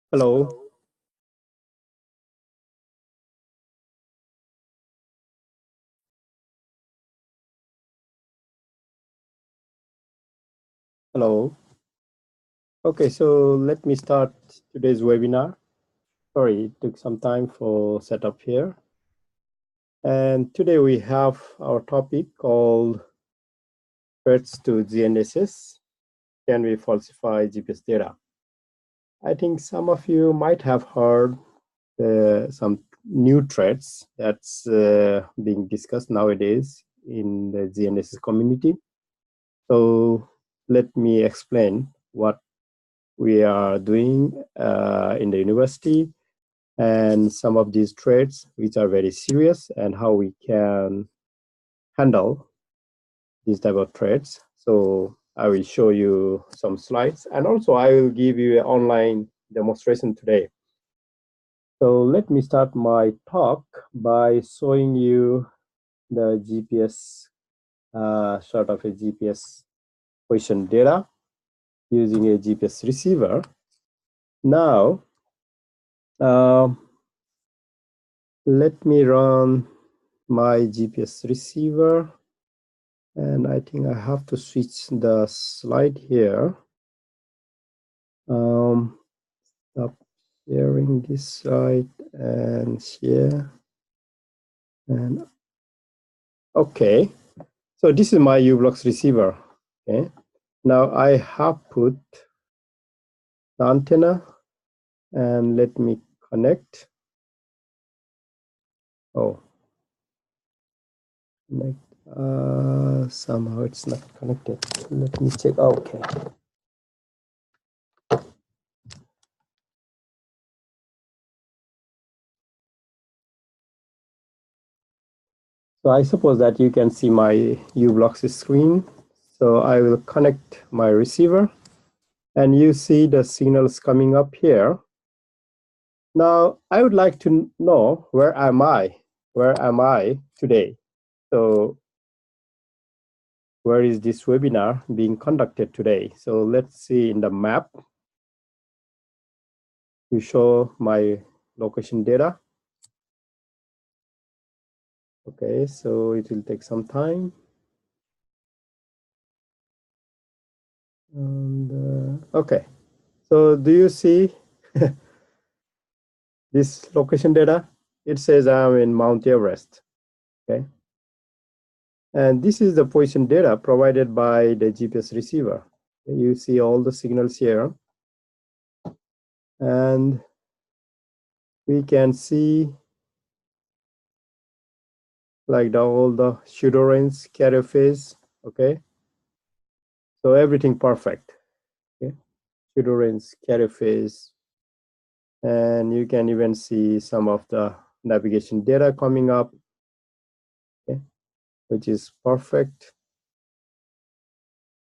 Hello. Hello. Okay, so let me start today's webinar. Sorry, it took some time for setup here. And today we have our topic called threats to GNSS. Can we falsify GPS data? I think some of you might have heard some new threats that's being discussed nowadays in the GNSS community. So let me explain what we are doing in the university and some of these threats which are very serious and how we can handle these type of threats. So I will show you some slides and also I will give you an online demonstration today. So let me start my talk by showing you the GPS, sort of a GPS position data using a GPS receiver. Now, let me run my GPS receiver, and I think I have to switch the slide here. Stop sharing this slide and share. And okay, so this is my uBlocks receiver. Okay, now I have put the antenna, and let me connect. Oh, connect. Somehow it's not connected. Let me check. Okay. So I suppose that you can see my uBlocks screen. So I will connect my receiver and you see the signals coming up here. Now I would like to know where am I? Where am I today? So where is this webinar being conducted today? So let's see in the map. We show my location data. Okay, so it will take some time. And okay, so do you see this location data? It says I'm in Mount Everest. Okay, and this is the position data provided by the GPS receiver. You see all the signals here, and we can see like all the pseudo range, carrier phase. Okay, so everything perfect. Okay, pseudo range, carrier phase, and you can even see some of the navigation data coming up. Okay, which is perfect.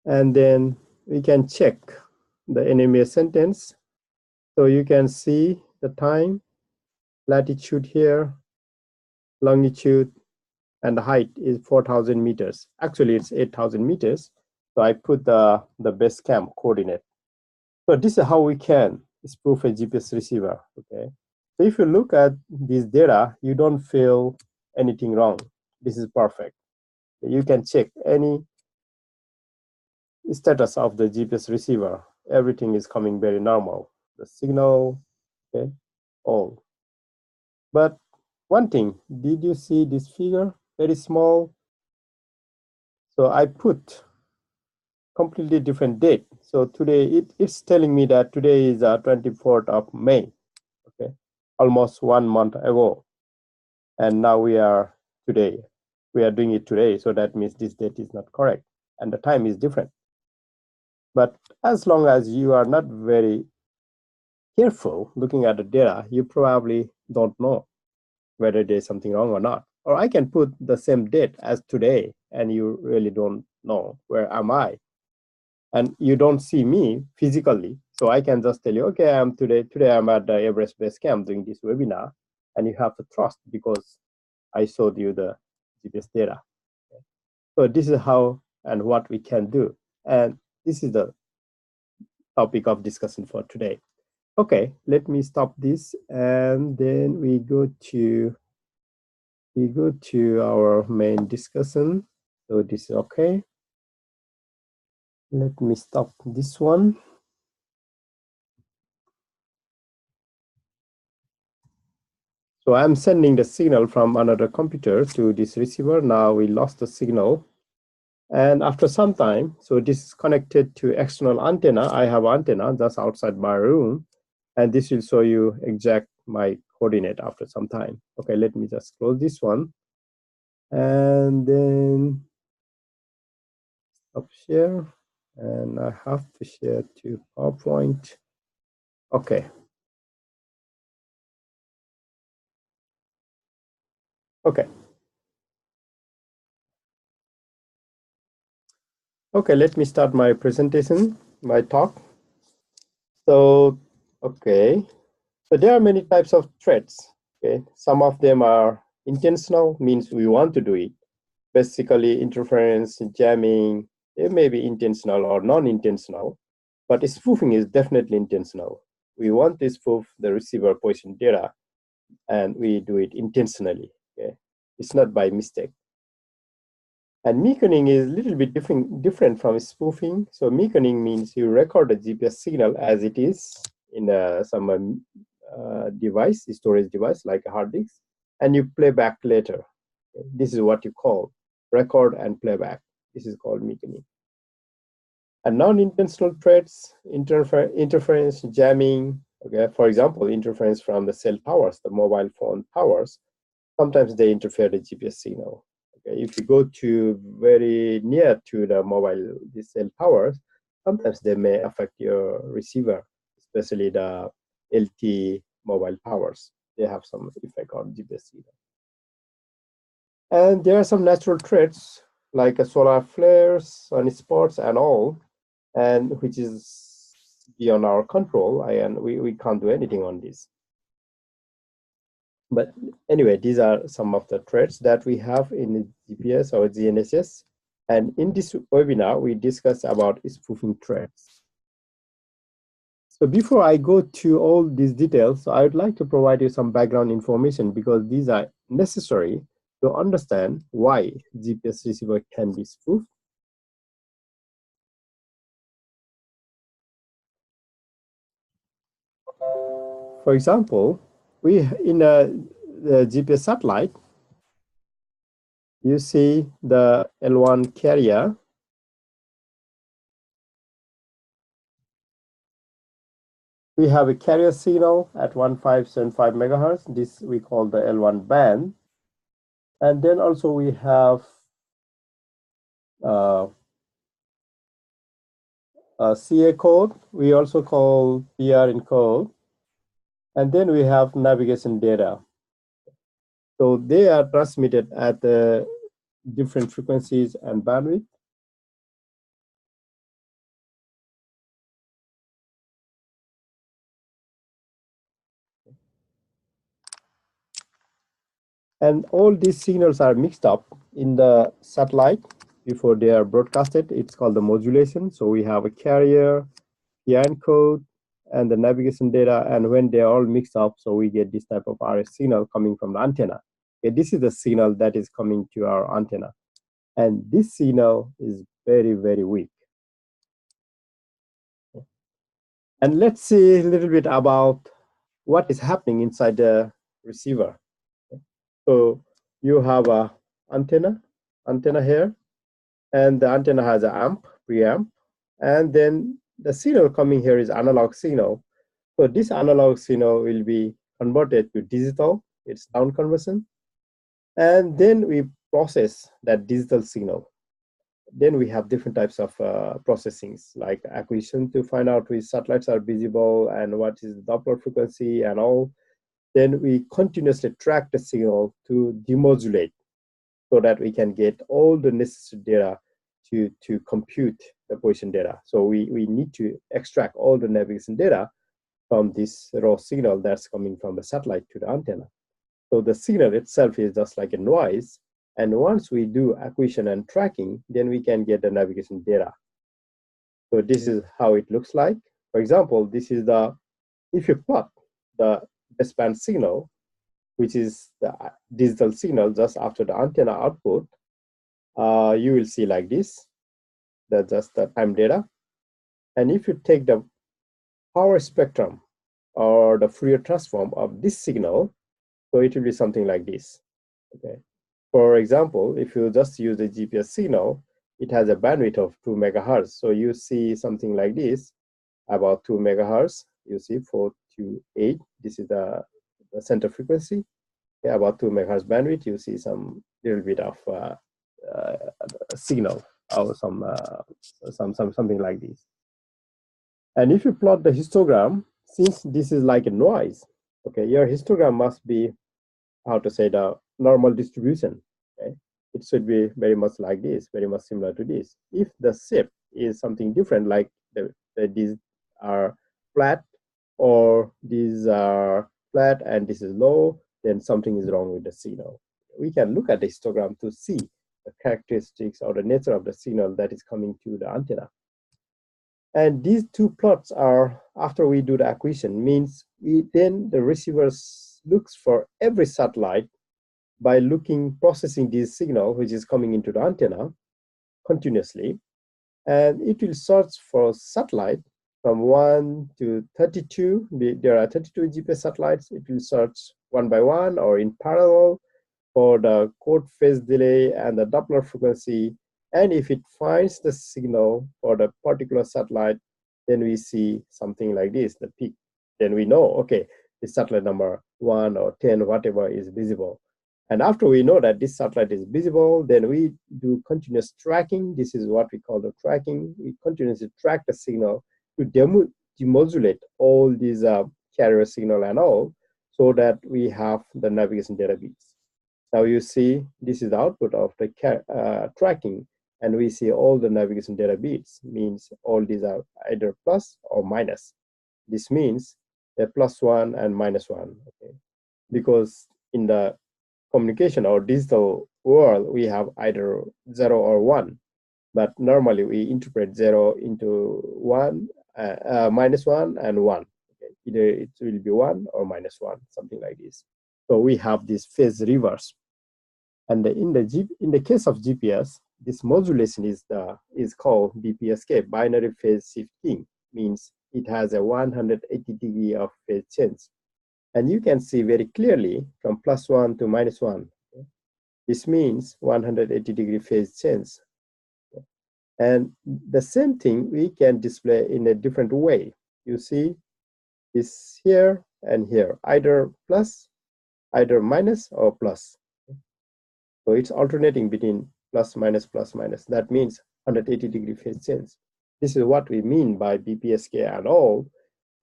And then we can check the NMA sentence. So you can see the time, latitude here, longitude, and the height is 4,000 meters. Actually, it's 8,000 meters. So I put the base camp coordinate. So this is how we can spoof a GPS receiver. Okay. So if you look at this data, you don't feel anything wrong. This is perfect. You can check any status of the GPS receiver. Everything is coming very normal. The signal, okay, all. But one thing, did you see this figure? Very small. So I put completely different date. So today it's telling me that today is 24th of May. Okay, almost 1 month ago. And now we are today. We are doing it today. So that means this date is not correct. And the time is different. But as long as you are not very careful looking at the data, you probably don't know whether there's something wrong or not. Or I can put the same date as today and you really don't know where am I. And you don't see me physically. So I can just tell you, okay, today I'm at the Everest Base Camp doing this webinar, and you have to trust because I showed you the GPS data. So this is how and what we can do. And this is the topic of discussion for today. Okay, let me stop this, and then we go to our main discussion. So this is okay. Let me stop this one. So I'm sending the signal from another computer to this receiver. Now we lost the signal. And after some time, so this is connected to external antenna. I have antenna that's outside my room. And this will show you exact my coordinate after some time. Okay, let me just close this one. And then stop share. And I have to share to PowerPoint. Okay. Okay. Okay, let me start my presentation, my talk. So, okay. So there are many types of threats. Okay, some of them are intentional, means we want to do it. Basically, interference, jamming, it may be intentional or non-intentional, but spoofing is definitely intentional. We want to spoof the receiver position data, and we do it intentionally. Okay, it's not by mistake. And meconing is a little bit different from spoofing. So meconing means you record the GPS signal as it is in some device, storage device like a hard disk, and you play back later. This is what you call record and playback. This is called meconing. And non-intentional threats, interference, jamming. Okay, for example, interference from the cell towers, the mobile phone towers. Sometimes they interfere the GPS signal. Okay, if you go to very near to the cell towers, sometimes they may affect your receiver, especially the LTE mobile towers. They have some effect on GPS signal. And there are some natural threats like solar flares, sunspots, and all, and which is beyond our control, and we can't do anything on this. But anyway, these are some of the threats that we have in GPS or GNSS. And in this webinar, we discuss about spoofing threats. So before I go to all these details, I would like to provide you some background information because these are necessary to understand why GPS receiver can be spoofed. For example, in the GPS satellite, you see the L1 carrier. We have a carrier signal at 1575 megahertz. This we call the L1 band. And then also we have a CA code. We also call PRN code. And then we have navigation data. So they are transmitted at different frequencies and bandwidth. And all these signals are mixed up in the satellite before they are broadcasted. It's called the modulation. So we have a carrier, PRN code, and the navigation data. And when they're all mixed up, so we get this type of RF signal coming from the antenna. Okay, this is the signal that is coming to our antenna. And this signal is very, very weak. And let's see a little bit about what is happening inside the receiver. So you have a antenna here, and the antenna has an amp, preamp, and then the signal coming here is analog signal. So this analog signal will be converted to digital, it's down conversion, and then we process that digital signal. Then we have different types of processings like acquisition to find out which satellites are visible and what is the Doppler frequency and all. Then we continuously track the signal to demodulate so that we can get all the necessary data to compute the position data. So we need to extract all the navigation data from this raw signal that's coming from the satellite to the antenna. So the signal itself is just like a noise. And once we do acquisition and tracking, then we can get the navigation data. So this is how it looks like. For example, this is the if you plot the baseband signal, which is the digital signal just after the antenna output, you will see like this. That's just the time data. And if you take the power spectrum or the Fourier transform of this signal, so it will be something like this. Okay. For example, if you just use the GPS signal, it has a bandwidth of 2 megahertz. So you see something like this, about 2 megahertz. You see 428. This is the center frequency. Okay, about 2 megahertz bandwidth. You see some little bit of signal or something like this. And if you plot the histogram, since this is like a noise, okay, your histogram must be, how to say, the normal distribution. Okay, it should be very much like this, very much similar to this. If the shape is something different, like these are flat, or these are flat and this is low, then something is wrong with the signal. We can look at the histogram to see the characteristics or the nature of the signal that is coming to the antenna. And these two plots are, after we do the acquisition, means then the receiver looks for every satellite by processing this signal which is coming into the antenna continuously, and it will search for satellite from 1 to 32. There are 32 GPS satellites. It will search one by one or in parallel for the code phase delay and the Doppler frequency. And if it finds the signal for the particular satellite, then we see something like this, the peak. Then we know, okay, the satellite number 1 or 10, whatever is visible. And after we know that this satellite is visible, then we do continuous tracking. This is what we call the tracking. We continuously track the signal to demodulate all these carrier signal and all, so that we have the navigation data bits. Now you see, this is the output of the tracking, and we see all the navigation data bits, means all these are either plus or minus. This means a +1 and -1, okay? Because in the communication or digital world, we have either 0 or 1, but normally we interpret 0 into 1, -1 and 1. Okay? Either it will be 1 or -1, something like this. So we have this phase reverse. And in the case of GPS, this modulation is called BPSK, binary phase shifting, means it has a 180 degree of phase change. And you can see very clearly from +1 to -1. Okay? This means 180 degree phase change. Okay? And the same thing we can display in a different way. You see this here and here, either plus, either minus, or plus. Okay? So it's alternating between plus, minus, plus, minus. That means 180 degree phase change. This is what we mean by BPSK and all.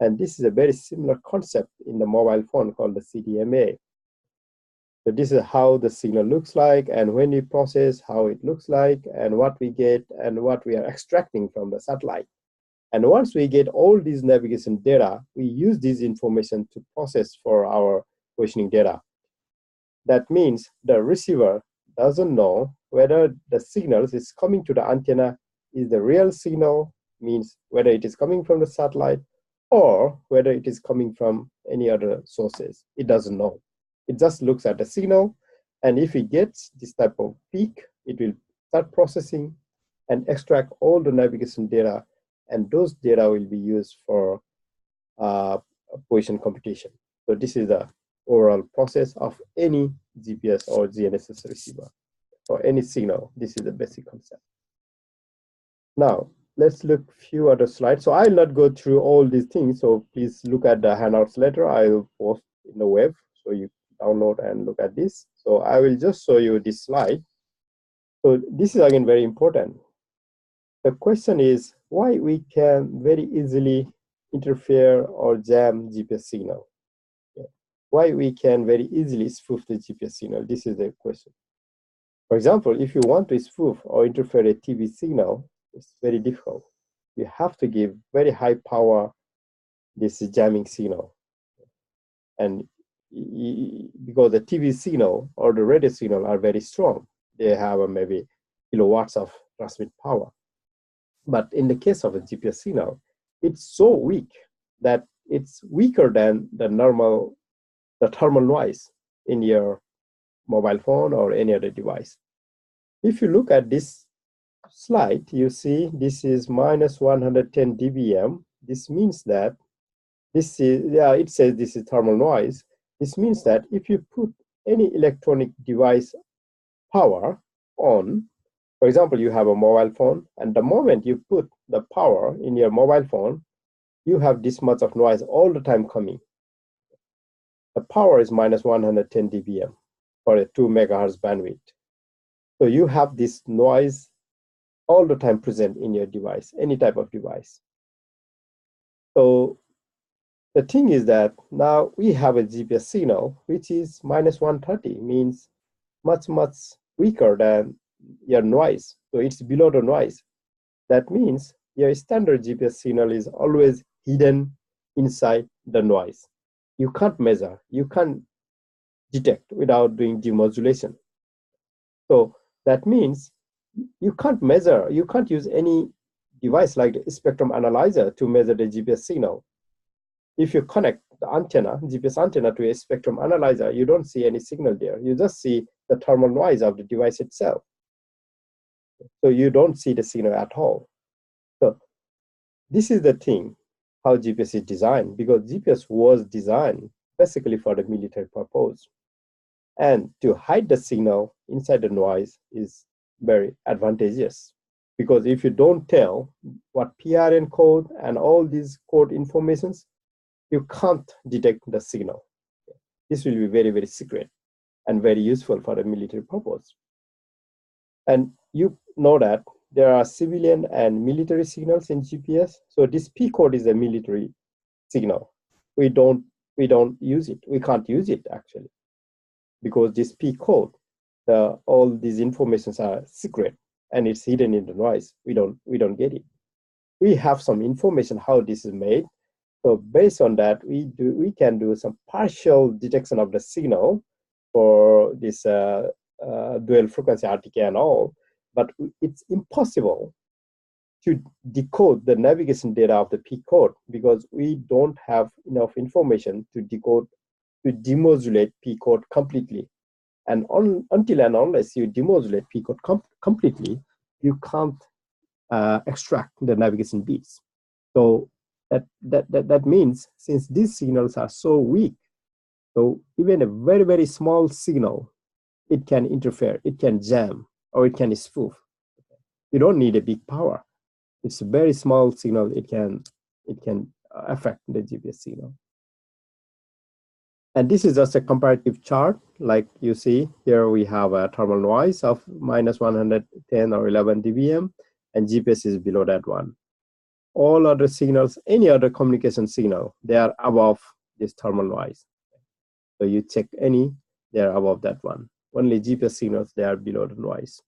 And this is a very similar concept in the mobile phone called the CDMA. So this is how the signal looks like, and when we process, how it looks like, and what we get, and what we are extracting from the satellite. And once we get all these navigation data, we use this information to process for our positioning data. That means the receiver doesn't know whether the signals is coming to the antenna is the real signal, means whether it is coming from the satellite, or whether it is coming from any other sources. It doesn't know. It just looks at the signal, and if it gets this type of peak, it will start processing and extract all the navigation data, and those data will be used for position computation. So this is the overall process of any GPS or GNSS receiver, or any signal. This is the basic concept. Now, let's look a few other slides. So I'll not go through all these things. So please look at the handouts later. I'll post in the web, so you download and look at this. So I will just show you this slide. So this is again very important. The question is why we can very easily interfere or jam GPS signal. Okay. Why we can very easily spoof the GPS signal. This is the question. For example, if you want to spoof or interfere a TV signal, it's very difficult. You have to give very high power this jamming signal. And because the TV signal or the radio signal are very strong, they have maybe kilowatts of transmit power. But in the case of a GPS signal, it's so weak that it's weaker than the thermal noise in your mobile phone or any other device. If you look at this slide, you see this is minus 110 dBm. This means that this is, it says this is thermal noise. This means that if you put any electronic device power on, for example, you have a mobile phone, and the moment you put the power in your mobile phone, you have this much of noise all the time coming. The power is minus 110 dBm for a 2 megahertz bandwidth. So you have this noise all the time present in your device, any type of device. So the thing is that now we have a GPS signal, which is minus 130, means much weaker than your noise. So it's below the noise. That means your standard GPS signal is always hidden inside the noise. You can't measure, you can't detect without doing demodulation. So that means you can't measure, you can't use any device like the spectrum analyzer to measure the GPS signal. If you connect the antenna, GPS antenna, to a spectrum analyzer, you don't see any signal there. You just see the thermal noise of the device itself. So you don't see the signal at all. So this is the thing, how GPS is designed, because GPS was designed basically for the military purpose. And to hide the signal inside the noise is very advantageous, because if you don't tell what PRN code and all these code informations, you can't detect the signal. This will be very secret and very useful for a military purpose. And you know that there are civilian and military signals in GPS. So this P code is a military signal. We don't use it. We can't use it actually, because this P code, all these informations are secret and it's hidden in the noise. We don't get it. We have some information how this is made. So based on that, we can do some partial detection of the signal for this dual frequency RTK and all, but it's impossible to decode the navigation data of the P code, because we don't have enough information to decode, to demodulate P code completely. And until and unless you demodulate P code completely, you can't extract the navigation bits. So that means, since these signals are so weak, so even a very small signal, it can interfere, it can jam, or it can spoof. You don't need a big power. It's a very small signal. It can affect the GPS signal. And this is just a comparative chart. Like you see here, we have a thermal noise of minus 110 or 11 dBm, and GPS is below that one. All other signals, any other communication signal, they are above this thermal noise. So you check any, they are above that one. Only GPS signals, they are below the noise.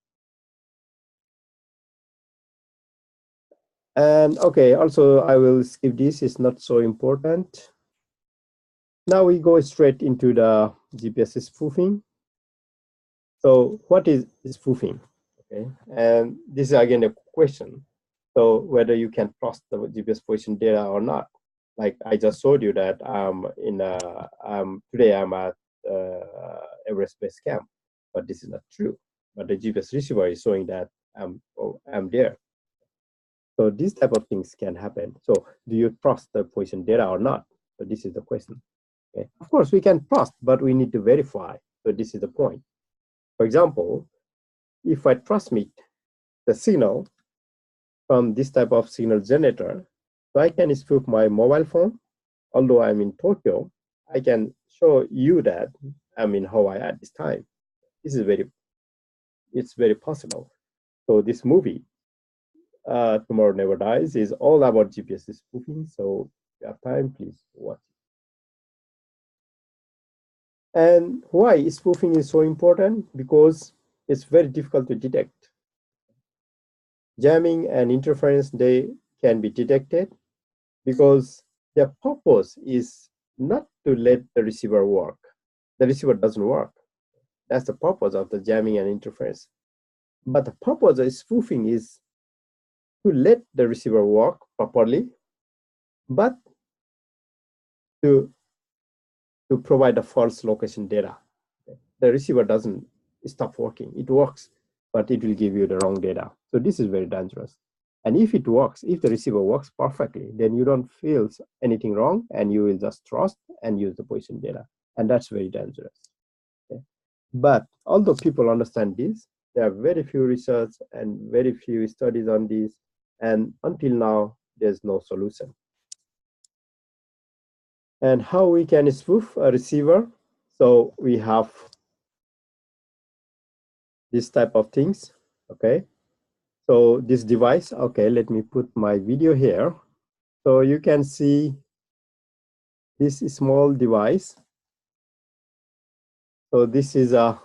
And okay, also I will skip this, it's not so important. Now we go straight into the GPS spoofing. So what is spoofing? Okay, and this is again a question. So whether you can trust the GPS position data or not. Like I just showed you that today I'm at Everest Base Camp, but this is not true. But the GPS receiver is showing that I'm there. So these type of things can happen. So do you trust the position data or not? So this is the question. Okay. Of course, we can trust, but we need to verify. So this is the point. For example, if I transmit the signal from this type of signal generator, so I can spoof my mobile phone. Although I'm in Tokyo, I can show you that I'm in Hawaii at this time. This is it's very possible. So this movie, Tomorrow Never Dies, is all about GPS spoofing. So if you have time, please watch it. And why spoofing is so important? Because it's very difficult to detect. Jamming and interference, they can be detected because their purpose is not to let the receiver work. The receiver doesn't work. That's the purpose of the jamming and interference. But the purpose of spoofing is to let the receiver work properly, but to provide a false location data. The receiver doesn't stop working. It works, but it will give you the wrong data. So this is very dangerous. And if it works, if the receiver works perfectly, then you don't feel anything wrong, and you will just trust and use the position data. And that's very dangerous. Okay? But although people understand this, there are very few research and very few studies on this. And until now, there's no solution. And how we can spoof a receiver? So we have this type of things, okay? So this device, okay, let me put my video here. So you can see this small device. So this is a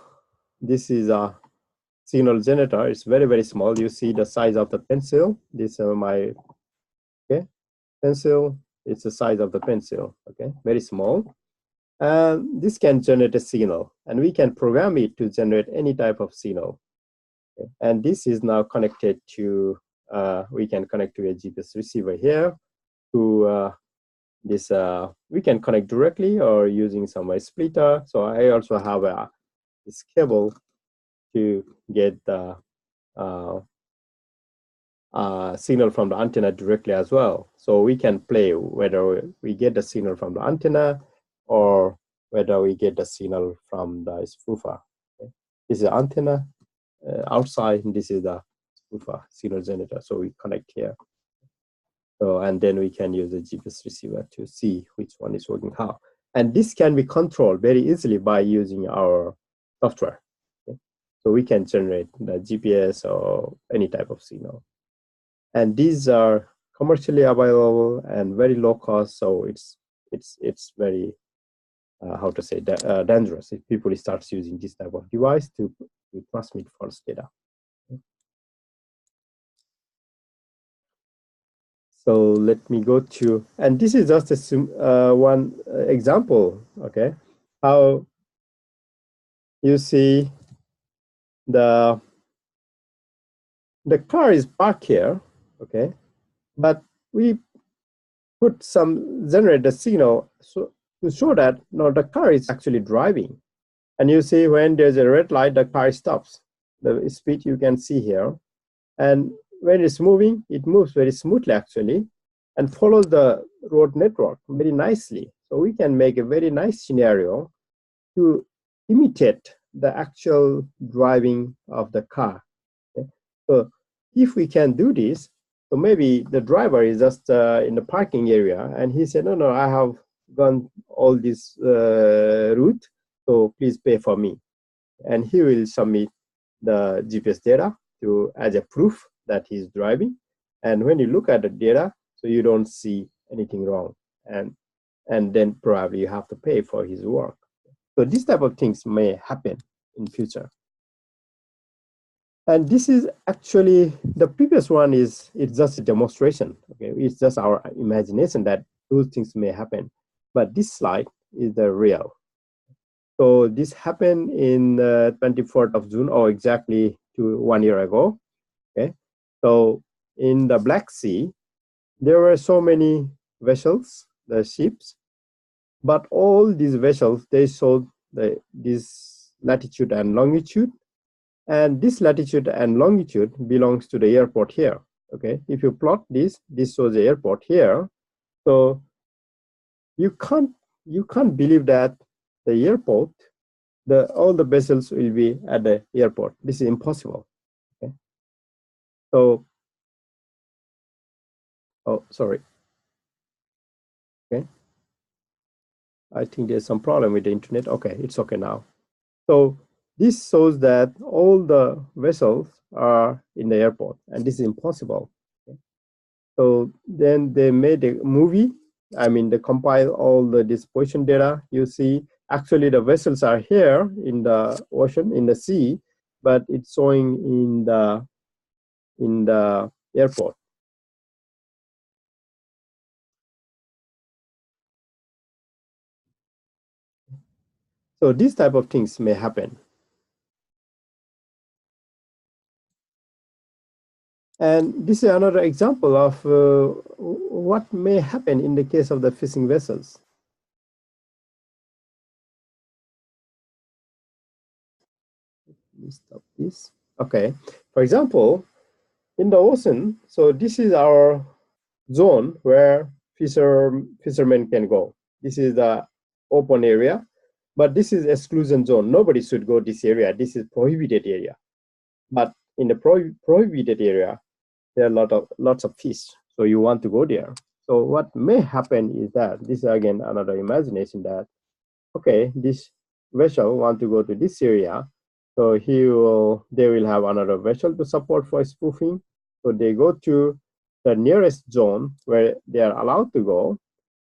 signal generator. It's very, very small. You see the size of the pencil. This my pencil. It's the size of the pencil, okay, very small. And this can generate a signal, and we can program it to generate any type of signal. Okay? And this is now connected to, we can connect to a GPS receiver here. To this, we can connect directly or using some splitter. So I also have this cable to get the signal from the antenna directly as well. So we can play whether we get the signal from the antenna or whether we get the signal from the spoofer. Okay? This is the antenna outside, and this is the spoofer signal generator. So we connect here. So, and then we can use the GPS receiver to see which one is working how. And this can be controlled very easily by using our software. Okay? So we can generate the GPS or any type of signal. And these are commercially available and very low cost. So it's very how to say dangerous if people start using this type of device to transmit false data. So let me go to, and this is just a one example, okay? How you see the car is parked here, okay? But we put some generate the signal so to show that no, the car is actually driving. And you see when there's a red light, the car stops. The speed you can see here. And when it's moving, it moves very smoothly actually, and follows the road network very nicely. So we can make a very nice scenario to imitate the actual driving of the car. Okay? So if we can do this, so maybe the driver is just in the parking area, and he said, no, I have gone all this route, so please pay for me. And he will submit the GPS data as a proof that he's driving. And when you look at the data, so you don't see anything wrong. And then probably you have to pay for his work. So these type of things may happen in future. And this is actually, the previous one it's just a demonstration. Okay, it's just our imagination that those things may happen. But this slide is the real. So this happened in 24th of June, or exactly 1 year ago. Okay, so in the Black Sea, there were so many vessels, the ships, but all these vessels, they showed this latitude and longitude, and this latitude and longitude belongs to the airport here. Okay, if you plot this shows the airport here. So you can't believe that the airport, all the vessels will be at the airport. This is impossible. Okay, so sorry. Okay, I think there's some problem with the internet. Okay, it's okay now. So this shows that all the vessels are in the airport, and this is impossible. Okay. So then they made a movie. I mean, they compile all the disposition data. You see, actually the vessels are here in the ocean, in the sea, but it's showing in the airport. So these type of things may happen. And this is another example of what may happen in the case of the fishing vessels. me stop this. Okay, for example, in the ocean, so this is our zone where fishermen can go. This is the open area, but this is exclusion zone. Nobody should go this area. This is prohibited area. But in the prohibited area, there are lots of fish. So you want to go there. So what may happen is that this is again another imagination that, okay, this vessel want to go to this area. So they will have another vessel to support for spoofing. So they go to the nearest zone where they are allowed to go,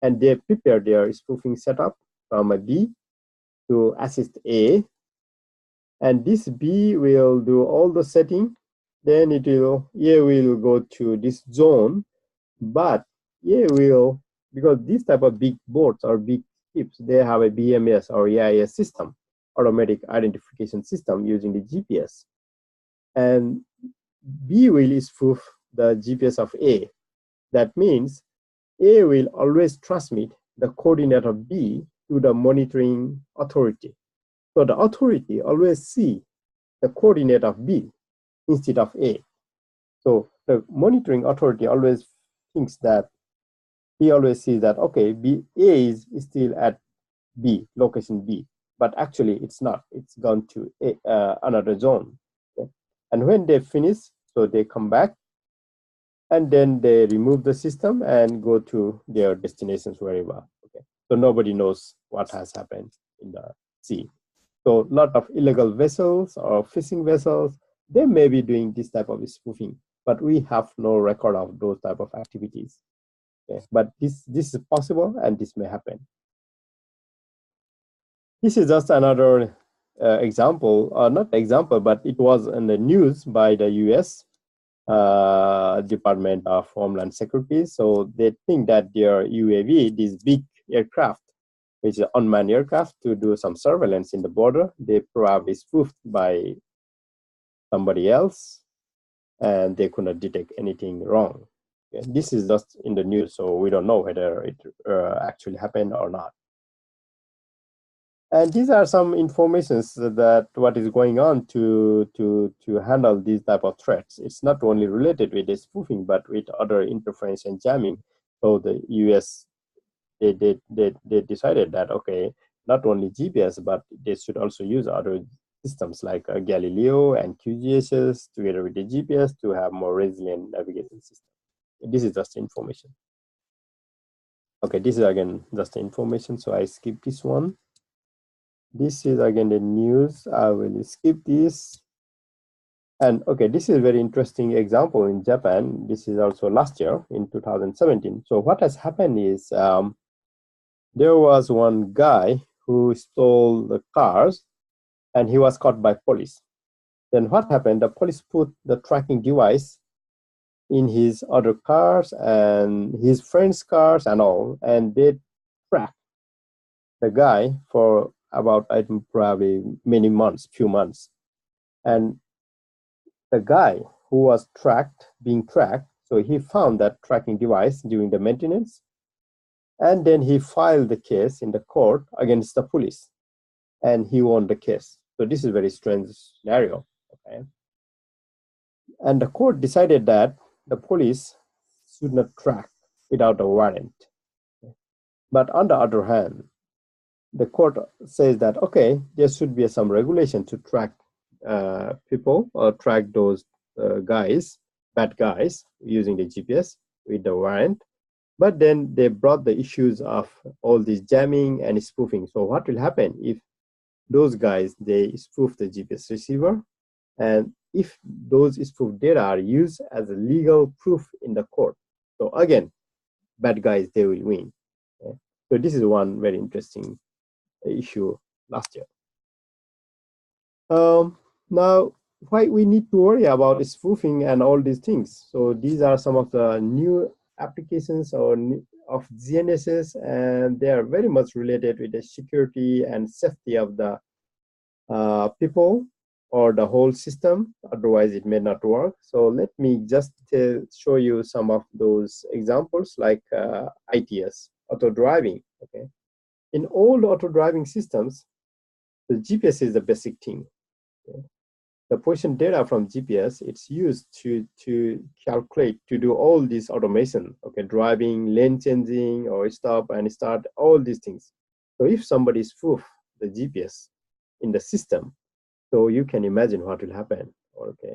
and they prepare their spoofing setup from a B to assist A. And this B will do all the setting. Then A will go to this zone, but A will, because these type of big boats or big ships, they have a BMS or AIS system, automatic identification system using the GPS. And B will spoof the GPS of A. That means A will always transmit the coordinate of B to the monitoring authority. So the authority always see the coordinate of B instead of A. So the monitoring authority always thinks that, he always sees that, okay, A is still at B, location B, but actually it's not. It's gone to another zone. Okay? And when they finish, so they come back, and then they remove the system and go to their destinations wherever. Okay, so nobody knows what has happened in the sea. So a lot of illegal vessels or fishing vessels, they may be doing this type of spoofing, but we have no record of those type of activities. Okay, but this is possible, and this may happen. This is just another example, not example, but it was in the news by the US Department of Homeland Security. So they think that their UAV, this big aircraft, which is unmanned aircraft, to do some surveillance in the border, they probably spoofed by somebody else, and they could not detect anything wrong. Okay? This is just in the news, so we don't know whether it actually happened or not. And these are some informations that what is going on to handle these type of threats. It's not only related with the spoofing, but with other interference and jamming. So the US, they decided that, okay, not only GPS, but they should also use other systems like Galileo and QGIS together with the GPS to have more resilient navigation system. This is just information. Okay, this is again just information, so I skip this one. This is again the news. I will skip this. And okay, this is a very interesting example in Japan. This is also last year in 2017. So what has happened is there was one guy who stole the cars, and he was caught by police. Then what happened? The police put the tracking device in his other cars and his friends' cars and all, and they tracked the guy for about, I think, probably many months, few months. And the guy who was being tracked, so he found that tracking device during the maintenance, and then he filed the case in the court against the police, and he won the case. So this is a very strange scenario. Okay, and the court decided that the police should not track without a warrant. But on the other hand, the court says that, okay, there should be some regulation to track people or track those bad guys, using the GPS with the warrant. But then they brought the issues of all this jamming and spoofing. So what will happen if those guys, they spoof the GPS receiver, and if those spoofed data are used as a legal proof in the court? So again, bad guys, they will win. Okay? So this is one very interesting issue last year. Now, why we need to worry about spoofing and all these things? So these are some of the new applications of GNSS, and they are very much related with the security and safety of the people or the whole system. Otherwise, it may not work. So let me just show you some of those examples, like ITS, auto driving. Okay, in all auto driving systems, the GPS is the basic thing. Okay? the position data from GPS, it's used to calculate, to do all this automation, okay, driving, lane changing, or stop and start, all these things. So if somebody spoof the GPS in the system, so you can imagine what will happen, okay?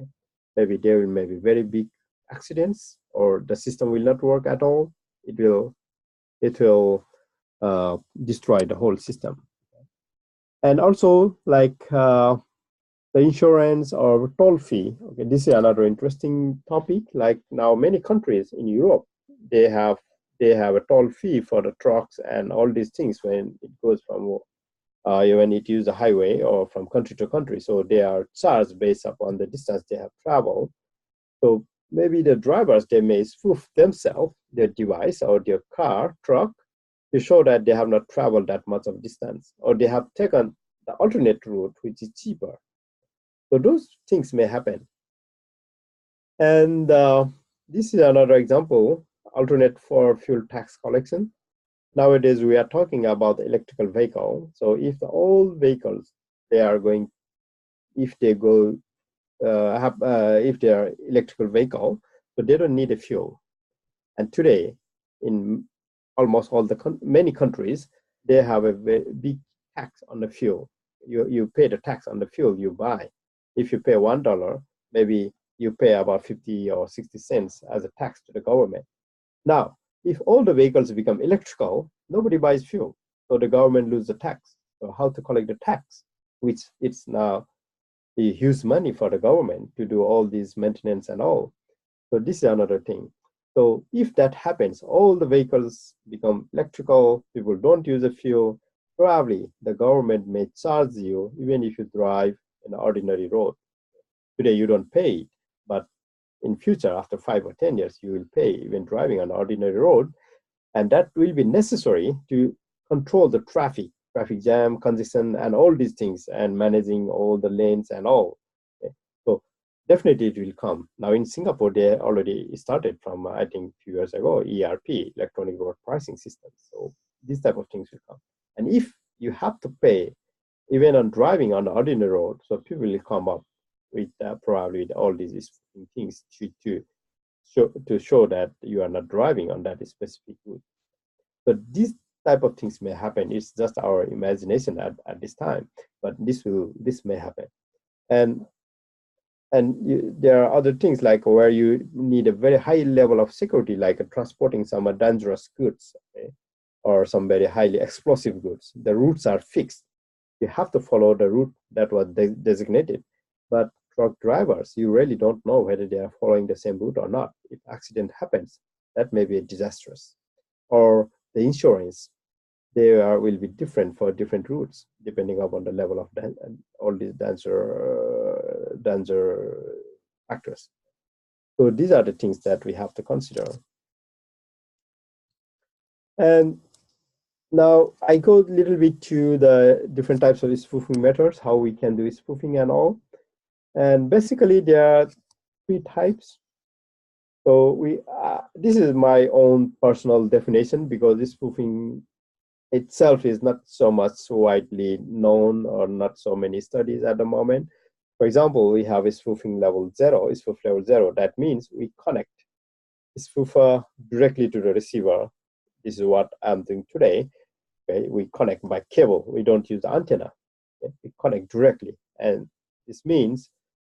Maybe there will be very big accidents, or the system will not work at all. It will destroy the whole system. And also, like the insurance or toll fee. Okay, this is another interesting topic. Like now, many countries in Europe, they have a toll fee for the trucks and all these things when it goes from when it uses the highway or from country to country. So they are charged based upon the distance they have traveled. So maybe the drivers, they may spoof themselves, their device or their car, truck, to show that they have not traveled that much of distance, or they have taken the alternate route, which is cheaper. So those things may happen. And this is another example, alternate for fuel tax collection. Nowadays, we are talking about electrical vehicle. So if the old vehicles, they are going, if they go, if they are electrical vehicle, so they don't need a fuel. And today, in almost all many countries, they have a very big tax on the fuel. You pay the tax on the fuel you buy. If you pay $1, maybe you pay about 50 or 60 cents as a tax to the government. Now, if all the vehicles become electrical, nobody buys fuel, so the government loses the tax. So how to collect the tax, which it's now a huge money for the government to do all these maintenance and all. So this is another thing. So if that happens, all the vehicles become electrical, people don't use the fuel, probably the government may charge you even if you drive an ordinary road. Today you don't pay it, but in future, after 5 or 10 years, you will pay even driving on ordinary road. And that will be necessary to control the traffic jam, congestion, and all these things, and managing all the lanes and all. Okay. So definitely it will come. Now in Singapore, they already started from, I think, a few years ago, ERP, electronic road pricing system. So these type of things will come. And if you have to pay, even on driving on the ordinary road, so people will come up with probably with all these things to show that you are not driving on that specific route. But these type of things may happen. It's just our imagination at this time, but this may happen. And there are other things like where you need a very high level of security, like transporting some dangerous goods, okay, or some very highly explosive goods. The routes are fixed. You have to follow the route that was designated. But truck drivers, you really don't know whether they are following the same route or not. If accident happens, that may be disastrous. Or the insurance, they will be different for different routes, depending upon the level of all these danger factors. So these are the things that we have to consider. And now I go a little bit to the different types of spoofing methods, how we can do spoofing and all. And basically there are 3 types. So this is my own personal definition, because this spoofing itself is not so much widely known, or not so many studies at the moment. For example, we have a spoofing level 0, spoof level 0. That means we connect spoofer directly to the receiver. This is what I'm doing today. Okay, we connect by cable. We don't use the antenna. Okay? We connect directly, and this means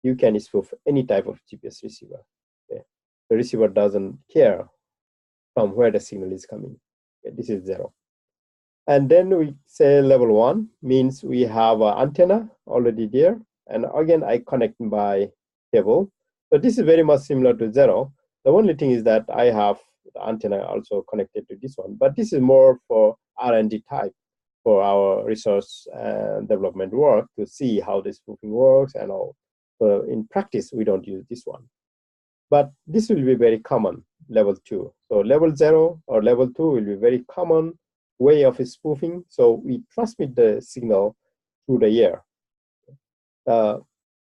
you can spoof any type of GPS receiver. Okay? The receiver doesn't care from where the signal is coming. Okay? This is 0. And then we say level 1 means we have an antenna already there, and again I connect by cable. So this is very much similar to 0. The only thing is that I have the antenna also connected to this one, but this is more for R&D type, for our research and development work, to see how this spoofing works and all. So in practice, we don't use this one. But this will be very common, level 2. So level 0 or level 2 will be very common way of spoofing. So we transmit the signal through the air.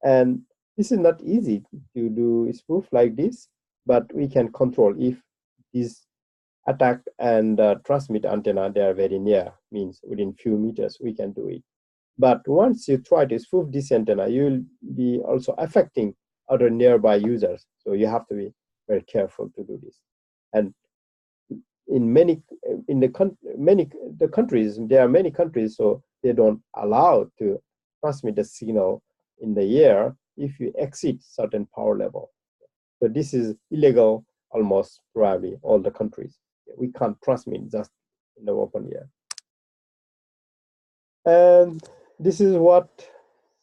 And this is not easy to do spoof like this, but we can control if this attack and transmit antenna, they are very near, means within few meters we can do it. But once you try to spoof this antenna, you'll be also affecting other nearby users. So you have to be very careful to do this. And in the countries, there are many countries, so they don't allow to transmit the signal in the air if you exceed certain power level. So this is illegal almost probably all the countries. We can't transmit just in the open air. And this is what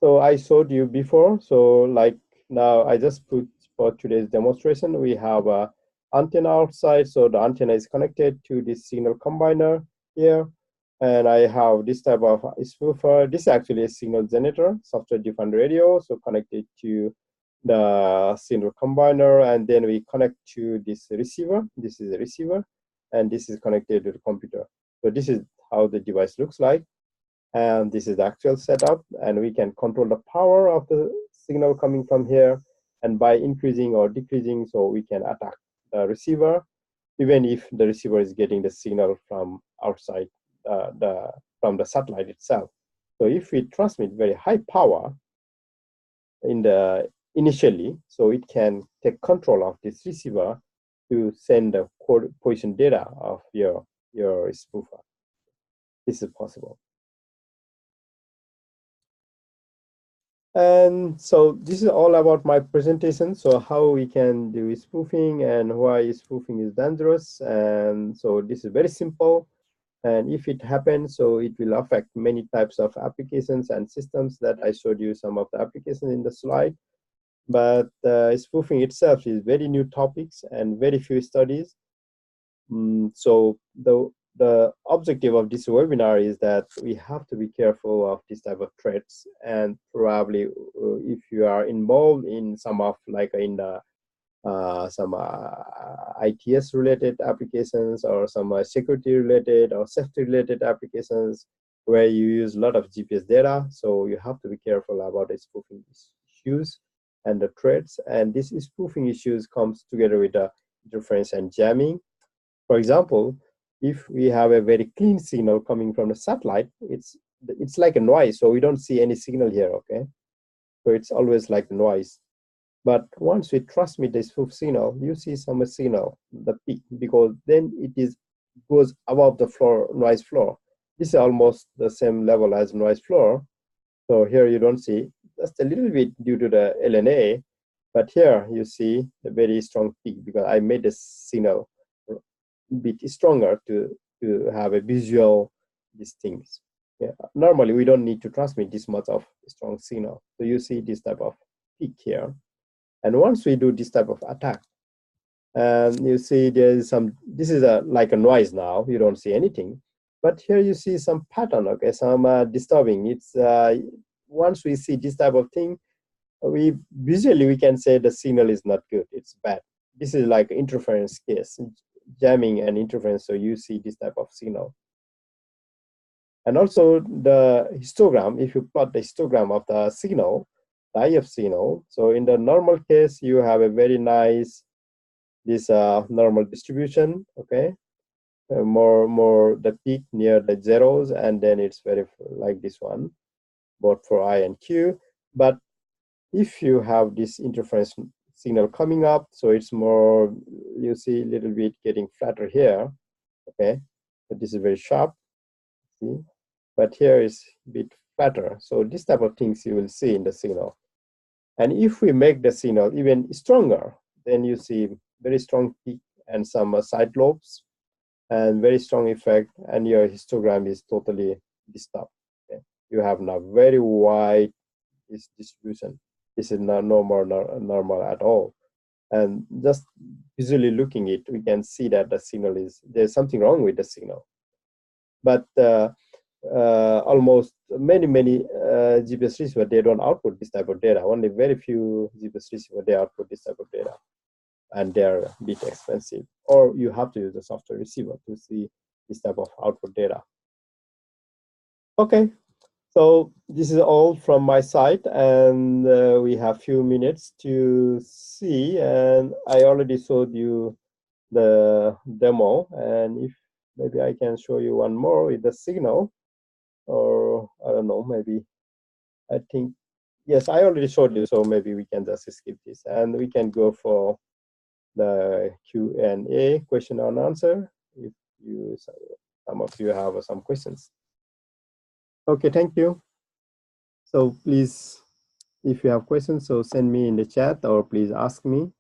I showed you before. So like now I just put for today's demonstration, we have a antenna outside. So the antenna is connected to this signal combiner here. And I have this type of spoofer. This is actually a signal generator, software-defined radio, so connected to the signal combiner, and then we connect to this receiver. This is a receiver, and this is connected to the computer. So this is how the device looks like, and this is the actual setup, and we can control the power of the signal coming from here, and by increasing or decreasing, so we can attack the receiver, even if the receiver is getting the signal from outside from the satellite itself. So if we transmit very high power initially, so it can take control of this receiver to send the position data of your spoofer. This is possible. And so this is all about my presentation. So how we can do spoofing and why spoofing is dangerous. And so this is very simple. And if it happens, so it will affect many types of applications and systems that I showed you some of the applications in the slide. But spoofing itself is very new topics and very few studies. So the objective of this webinar is that we have to be careful of this type of threats, and probably if you are involved in some of like in the some ITS related applications or some security related or safety related applications where you use a lot of GPS data, so you have to be careful about the spoofing issues and the threats. And these spoofing issues comes together with the interference and jamming. For example, if we have a very clean signal coming from the satellite, it's like a noise, so we don't see any signal here, okay? So it's always like noise. But once we transmit the spoof signal, you see some signal, the peak, because then it goes above the floor, noise floor. This is almost the same level as noise floor. So here you don't see, just a little bit due to the LNA, but here you see a very strong peak because I made the signal a bit stronger to have a visual these things. Yeah. Normally we don't need to transmit this much of strong signal. So you see this type of peak here. And once we do this type of attack, you see there's some, this is like a noise now, you don't see anything. But here you see some pattern, okay, some disturbing. It's once we see this type of thing, visually we can say the signal is not good, it's bad. This is like interference case, jamming and interference, so you see this type of signal. And also the histogram, if you plot the histogram of the signal, the IF signal, so in the normal case, you have a very nice, this normal distribution, okay? More the peak near the zeros, and then it's very like this one, both for I and Q. But if you have this interference signal coming up, so it's more, you see a little bit getting flatter here, okay? But this is very sharp, see? But here is a bit flatter. So this type of things you will see in the signal. And if we make the signal even stronger, then you see very strong peak and some side lobes and very strong effect, and your histogram is totally disturbed. Okay? You have now very wide distribution. This is not normal at all. And just visually looking it, we can see that the signal there's something wrong with the signal. But almost many GPS receiver, they don't output this type of data. Only very few GPS receiver, they output this type of data, and they're a bit expensive. Or you have to use a software receiver to see this type of output data. Okay, so this is all from my side, and we have few minutes to see. And I already showed you the demo, and if maybe I can show you one more with the signal. or I don't know, maybe, I think, yes, I already showed you, so maybe we can just skip this and we can go for the Q&A, question and answer, if you, some of you have some questions. Okay, thank you. So please, if you have questions, so send me in the chat or please ask me.